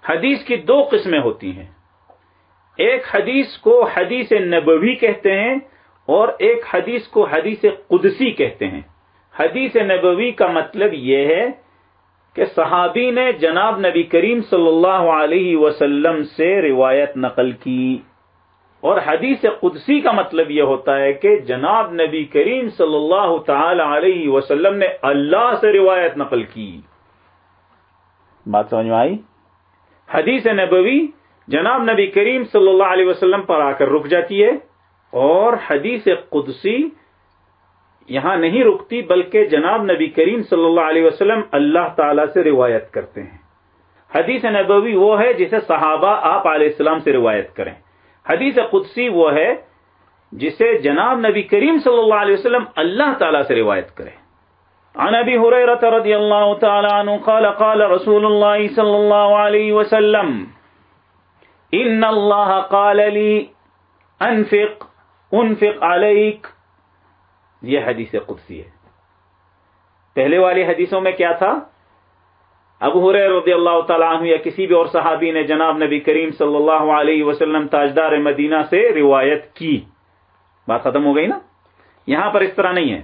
حدیث کی دو قسمیں ہوتی ہیں، ایک حدیث کو حدیث نبوی کہتے ہیں اور ایک حدیث کو حدیث قدسی کہتے ہیں۔ حدیث نبوی کا مطلب یہ ہے کہ صحابی نے جناب نبی کریم صلی اللہ علیہ وسلم سے روایت نقل کی، اور حدیث قدسی کا مطلب یہ ہوتا ہے کہ جناب نبی کریم صلی اللہ تعالی علیہ وسلم نے اللہ سے روایت نقل کی۔ بات سمجھ میں آئی؟ حدیث نبوی جناب نبی کریم صلی اللہ علیہ وسلم پر آ کر رک جاتی ہے، اور حدیث قدسی یہاں نہیں رکتی، بلکہ جناب نبی کریم صلی اللہ علیہ وسلم اللہ تعالی سے روایت کرتے ہیں۔ حدیث نبوی وہ ہے جسے صحابہ آپ علیہ السلام سے روایت کریں، حدیث قدسی وہ ہے جسے جناب نبی کریم صلی اللہ علیہ وسلم اللہ تعالی سے روایت کریں۔ عن ابی ہریرہ رضی اللہ تعالی عنہ قال قال رسول اللہ صلی اللہ علیہ وسلم ان اللہ قال لی انفق علیک، یہ حدیث قدسی ہے۔ پہلے والی حدیثوں میں کیا تھا؟ ابو ہریرہ رضی اللہ تعالیٰ عنہ یا کسی بھی اور صحابی نے جناب نبی کریم صلی اللہ علیہ وسلم تاجدار مدینہ سے روایت کی، بات ختم ہو گئی نا۔ یہاں پر اس طرح نہیں ہے،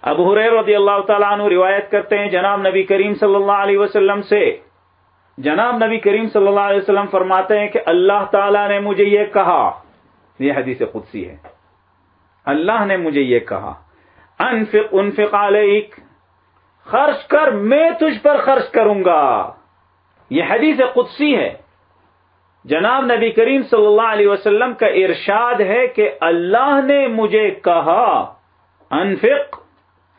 ابو ہریرہ رضی اللہ تعالیٰ عنہ روایت کرتے ہیں جناب نبی کریم صلی اللہ علیہ وسلم سے، جناب نبی کریم صلی اللہ علیہ وسلم فرماتے ہیں کہ اللہ تعالیٰ نے مجھے یہ کہا، یہ حدیث قدسی ہے، اللہ نے مجھے یہ کہا انفق علیک، خرچ کر، میں تجھ پر خرچ کروں گا۔ یہ حدیث قدسی ہے، جناب نبی کریم صلی اللہ علیہ وسلم کا ارشاد ہے کہ اللہ نے مجھے کہا انفق،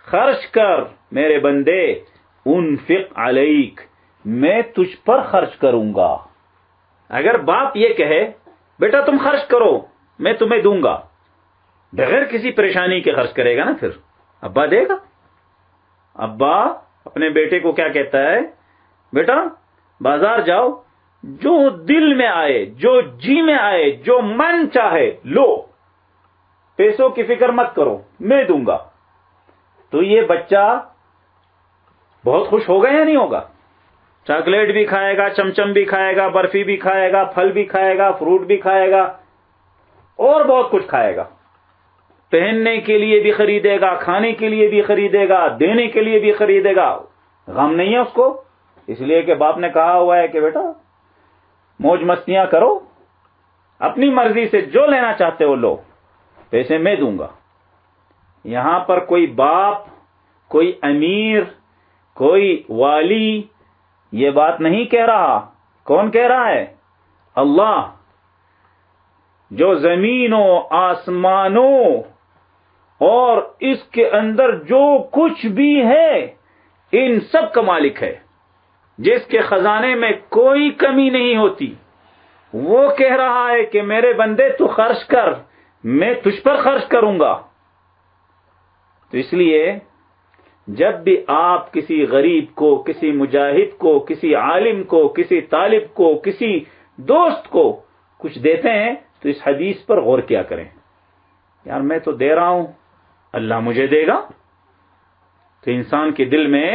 خرچ کر میرے بندے، انفق علیک، میں تجھ پر خرچ کروں گا۔ اگر باپ یہ کہے بیٹا تم خرچ کرو میں تمہیں دوں گا، بغیر کسی پریشانی کے خرچ کرے گا نا، پھر ابا دے گا۔ ابا اپنے بیٹے کو کیا کہتا ہے؟ بیٹا بازار جاؤ، جو دل میں آئے، جو جی میں آئے، جو من چاہے لو، پیسوں کی فکر مت کرو، میں دوں گا۔ تو یہ بچہ بہت خوش ہوگا یا نہیں ہوگا؟ چاکلیٹ بھی کھائے گا، چمچم بھی کھائے گا، برفی بھی کھائے گا، پھل بھی کھائے گا، فروٹ بھی کھائے گا، اور بہت کچھ کھائے گا، پہننے کے لیے بھی خریدے گا، کھانے کے لیے بھی خریدے گا، دینے کے لیے بھی خریدے گا۔ غم نہیں ہے اس کو، اس لیے کہ باپ نے کہا ہوا ہے کہ بیٹا موج مستیاں کرو، اپنی مرضی سے جو لینا چاہتے ہو لو، پیسے میں دوں گا۔ یہاں پر کوئی باپ، کوئی امیر، کوئی والی یہ بات نہیں کہہ رہا۔ کون کہہ رہا ہے؟ اللہ، جو زمینوں، آسمانوں اور اس کے اندر جو کچھ بھی ہے ان سب کا مالک ہے، جس کے خزانے میں کوئی کمی نہیں ہوتی، وہ کہہ رہا ہے کہ میرے بندے تو خرچ کر، میں تجھ پر خرچ کروں گا۔ تو اس لیے جب بھی آپ کسی غریب کو، کسی مجاہد کو، کسی عالم کو، کسی طالب کو، کسی دوست کو کچھ دیتے ہیں تو اس حدیث پر غور کیا کریں، یار میں تو دے رہا ہوں، اللہ مجھے دے گا۔ تو انسان کے دل میں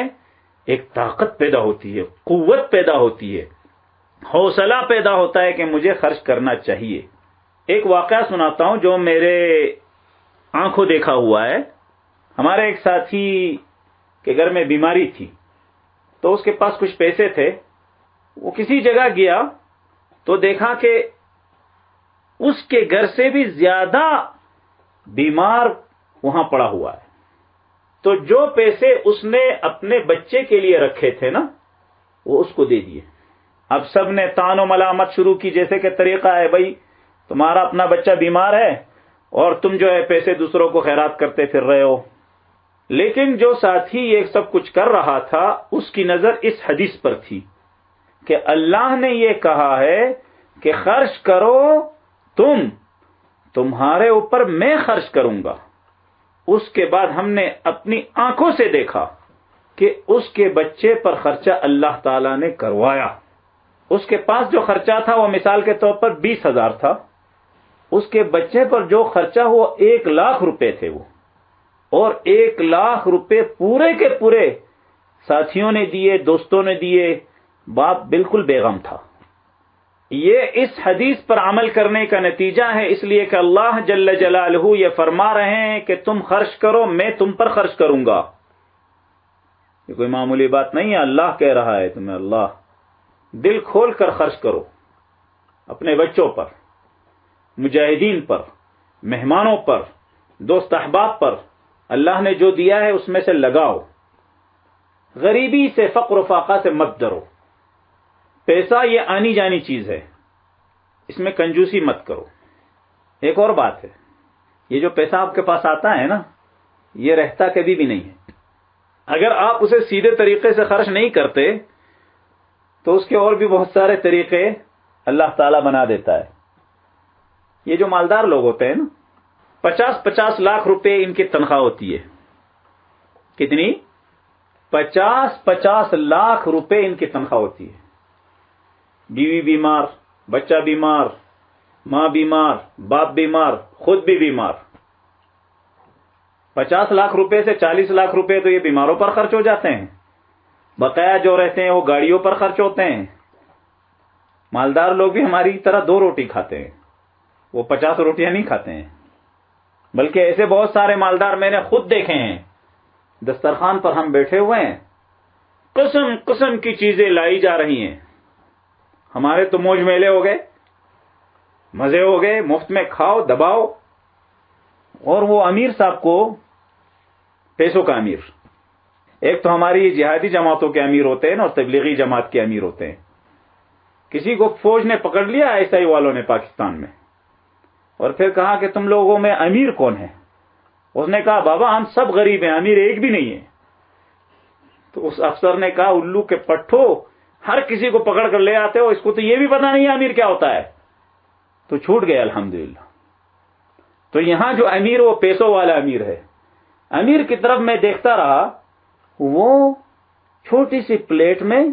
ایک طاقت پیدا ہوتی ہے، قوت پیدا ہوتی ہے، حوصلہ پیدا ہوتا ہے کہ مجھے خرچ کرنا چاہیے۔ ایک واقعہ سناتا ہوں جو میرے آنکھوں دیکھا ہوا ہے۔ ہمارے ایک ساتھی کے گھر میں بیماری تھی، تو اس کے پاس کچھ پیسے تھے، وہ کسی جگہ گیا تو دیکھا کہ اس کے گھر سے بھی زیادہ بیمار وہاں پڑا ہوا ہے۔ تو جو پیسے اس نے اپنے بچے کے لیے رکھے تھے نا، وہ اس کو دے دیے۔ اب سب نے تان و ملامت شروع کی، جیسے کہ طریقہ ہے، بھائی تمہارا اپنا بچہ بیمار ہے اور تم جو ہے پیسے دوسروں کو خیرات کرتے پھر رہے ہو۔ لیکن جو ساتھی یہ سب کچھ کر رہا تھا اس کی نظر اس حدیث پر تھی کہ اللہ نے یہ کہا ہے کہ خرچ کرو، تمہارے اوپر میں خرچ کروں گا۔ اس کے بعد ہم نے اپنی آنکھوں سے دیکھا کہ اس کے بچے پر خرچہ اللہ تعالیٰ نے کروایا۔ اس کے پاس جو خرچہ تھا وہ مثال کے طور پر 20,000 تھا، اس کے بچے پر جو خرچہ وہ 1,00,000 روپے تھے، وہ اور 1,00,000 روپے پورے کے پورے ساتھیوں نے دیے، دوستوں نے دیے، باپ بالکل بے غم تھا۔ یہ اس حدیث پر عمل کرنے کا نتیجہ ہے، اس لیے کہ اللہ جل جلالہ یہ فرما رہے ہیں کہ تم خرچ کرو، میں تم پر خرچ کروں گا۔ یہ کوئی معمولی بات نہیں ہے، اللہ کہہ رہا ہے تمہیں، اللہ دل کھول کر خرچ کرو، اپنے بچوں پر، مجاہدین پر، مہمانوں پر، دوست احباب پر، اللہ نے جو دیا ہے اس میں سے لگاؤ۔ غریبی سے، فقر و فاقہ سے مت ڈرو۔ پیسہ یہ آنی جانی چیز ہے، اس میں کنجوسی مت کرو۔ ایک اور بات ہے، یہ جو پیسہ آپ کے پاس آتا ہے نا، یہ رہتا کبھی بھی نہیں ہے۔ اگر آپ اسے سیدھے طریقے سے خرچ نہیں کرتے تو اس کے اور بھی بہت سارے طریقے اللہ تعالیٰ بنا دیتا ہے۔ یہ جو مالدار لوگ ہوتے ہیں نا، 50 لاکھ روپے ان کی تنخواہ ہوتی ہے۔ کتنی؟ 50 لاکھ روپے ان کی تنخواہ ہوتی ہے۔ بیوی بیمار، بچہ بیمار، ماں بیمار، باپ بیمار، خود بھی بیمار۔ 50 لاکھ روپے سے 40 لاکھ روپے تو یہ بیماروں پر خرچ ہو جاتے ہیں، بقایا جو رہتے ہیں وہ گاڑیوں پر خرچ ہوتے ہیں۔ مالدار لوگ بھی ہماری طرح 2 روٹی کھاتے ہیں، وہ 50 روٹیاں نہیں کھاتے ہیں، بلکہ ایسے بہت سارے مالدار میں نے خود دیکھے ہیں، دسترخوان پر ہم بیٹھے ہوئے ہیں، قسم قسم کی چیزیں لائی جا رہی ہیں، ہمارے تو موج میلے ہو گئے، مزے ہو گئے، مفت میں کھاؤ دباؤ، اور وہ امیر صاحب کو، پیسوں کا امیر، ایک تو ہماری جہادی جماعتوں کے امیر ہوتے ہیں اور تبلیغی جماعت کے امیر ہوتے ہیں۔ کسی کو فوج نے پکڑ لیا عیسائی والوں نے پاکستان میں، اور پھر کہا کہ تم لوگوں میں امیر کون ہے؟ اس نے کہا بابا ہم سب غریب ہیں، امیر ایک بھی نہیں ہے۔ تو اس افسر نے کہا الو کے پٹھو، ہر کسی کو پکڑ کر لے آتے ہو، اس کو تو یہ بھی پتا نہیں ہے امیر کیا ہوتا ہے۔ تو چھوٹ گئے الحمدللہ۔ تو یہاں جو امیر وہ پیسوں والا امیر ہے۔ امیر کی طرف میں دیکھتا رہا، وہ چھوٹی سی پلیٹ میں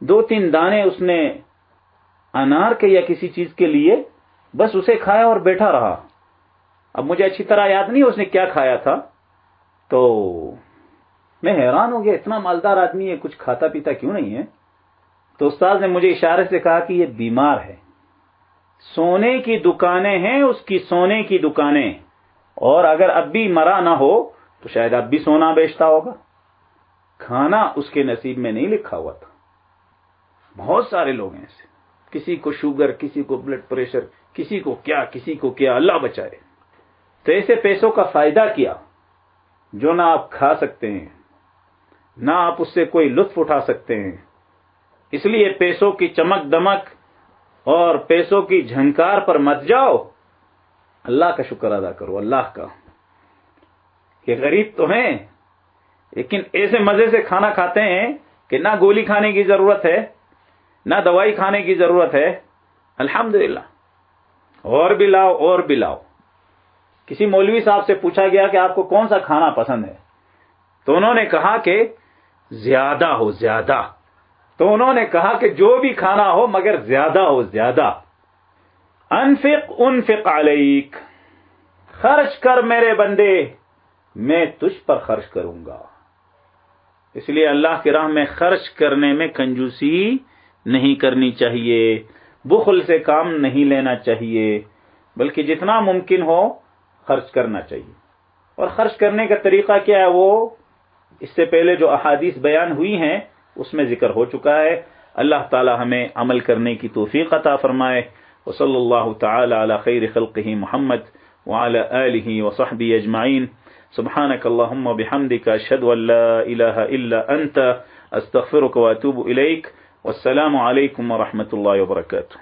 2-3 دانے اس نے انار کے یا کسی چیز کے لیے بس اسے کھایا اور بیٹھا رہا۔ اب مجھے اچھی طرح یاد نہیں اس نے کیا کھایا تھا، تو میں حیران ہو گیا، اتنا مالدار آدمی ہے، کچھ کھاتا پیتا کیوں نہیں ہے؟ تو استاد نے مجھے اشارے سے کہا کہ یہ بیمار ہے، سونے کی دکانیں ہیں اس کی، سونے کی دکانیں، اور اگر اب بھی مرا نہ ہو تو شاید اب بھی سونا بیچتا ہوگا، کھانا اس کے نصیب میں نہیں لکھا ہوا تھا۔ بہت سارے لوگ ہیں ایسے، کسی کو شوگر، کسی کو بلڈ پریشر، کسی کو کیا، اللہ بچائے۔ تو ایسے پیسوں کا فائدہ کیا جو نہ آپ کھا سکتے ہیں، نہ آپ اس سے کوئی لطف اٹھا سکتے ہیں۔ اس لیے پیسوں کی چمک دمک اور پیسوں کی جھنکار پر مت جاؤ، اللہ کا شکر ادا کرو، اللہ کا، کہ غریب تو ہیں لیکن ایسے مزے سے کھانا کھاتے ہیں کہ نہ گولی کھانے کی ضرورت ہے، نہ دوائی کھانے کی ضرورت ہے، الحمدللہ۔ اور بھی لاؤ، اور بھی لاؤ۔ کسی مولوی صاحب سے پوچھا گیا کہ آپ کو کون سا کھانا پسند ہے، تو انہوں نے کہا کہ زیادہ ہو، زیادہ۔ تو انہوں نے کہا کہ جو بھی کھانا ہو مگر زیادہ ہو، زیادہ۔ انفق علیک، خرچ کر میرے بندے، میں تجھ پر خرچ کروں گا۔ اس لیے اللہ کی راہ میں خرچ کرنے میں کنجوسی نہیں کرنی چاہیے، بخل سے کام نہیں لینا چاہیے، بلکہ جتنا ممکن ہو خرچ کرنا چاہیے۔ اور خرچ کرنے کا طریقہ کیا ہے، وہ اس سے پہلے جو احادیث بیان ہوئی ہیں اس میں ذکر ہو چکا ہے۔ اللہ تعالی ہمیں عمل کرنے کی توفیق عطا فرمائے۔ وصلی اللہ تعالی علی خیر خلقہ محمد وعلی آلہ وصحبہ اجمعین۔ سبحانک اللہم وبحمدک، اشہد ان لا الہ الا انت، استغفرک واتوب الیک۔ والسلام علیکم ورحمۃ اللہ وبرکاتہ۔